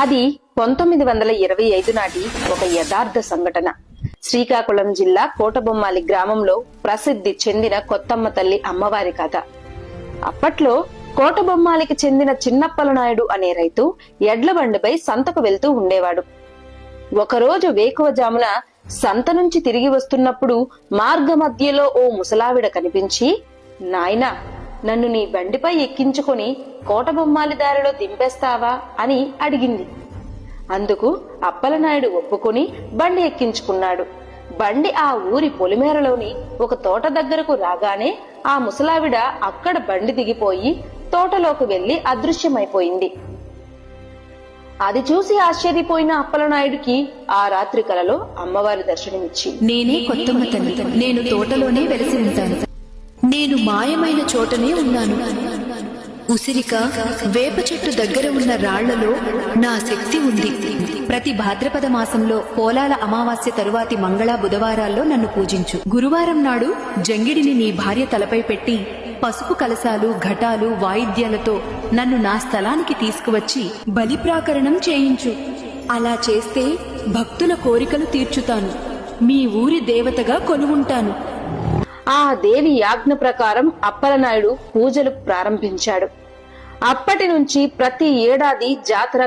అది 1925 నాటి ఒక యథార్థ సంఘటన. శ్రీకాకుళం జిల్లా కోటబొమ్మాలి గ్రామంలో ప్రసిద్ధి చెందిన కొత్తమ్మ తల్లి అమ్మవారి కథ. అప్పట్లో కోటబొమ్మాలికి చెందిన చిన్నప్పలనాయుడు అనే రైతు ఎడ్ల బండిపై సంతకు వెళ్తూ ఉండేవాడు. ఒకరోజు వేకువజామున సంత నుంచి తిరిగి వస్తున్నప్పుడు మార్గ మధ్యలో ఓ ముసలావిడ కనిపించి, నాయనా, నన్ను నీ బండిపై ఎక్కించుకొని కోటబొమ్మాలి దారిలో దింపేస్తావా అని అడిగింది. అందుకు అప్పలనాయుడు ఒప్పుకొని బండి ఎక్కించుకున్నాడు. బండి ఆ ఊరి పొలిమేరలోని ఒక తోట దగ్గరకు రాగానే ఆ ముసలావిడ అక్కడ బండి దిగిపోయి తోటలోకి వెళ్లి అదృశ్యమైపోయింది. అది చూసి ఆశ్చర్యపోయిన అప్పలనాయుడికి ఆ రాత్రి కలలో అమ్మవారి దర్శనమిచ్చి, నేనే కొత్తమ్మ తల్లి, నేను తోటలోనే వెలిసి ఉంటాను, నేను మాయమైన చోటనే ఉన్నాను. ఉసిరిక వేప చెట్టు దగ్గర ఉన్న రాళ్లలో నా శక్తి ఉంది. ప్రతి భాద్రపద మాసంలో పోలాల అమావాస్య తరువాతి మంగళ బుధవారాల్లో నన్ను పూజించు. గురువారం నాడు జంగిడిని నీ భార్య తలపై పెట్టి పసుపు కలశాలు, ఘటాలు, వాయిద్యాలతో నన్ను నా స్థలానికి తీసుకువచ్చి బలిప్రాకరణం చేయించు. అలా చేస్తే భక్తుల కోరికలు తీర్చుతాను, మీ ఊరి దేవతగా కొలువుంటాను. ఆ దేవి యాజ్ఞ ప్రకారం అప్పలనాయుడు పూజలు ప్రారంభించాడు. అప్పటి నుంచి ప్రతి ఏడాది జాతర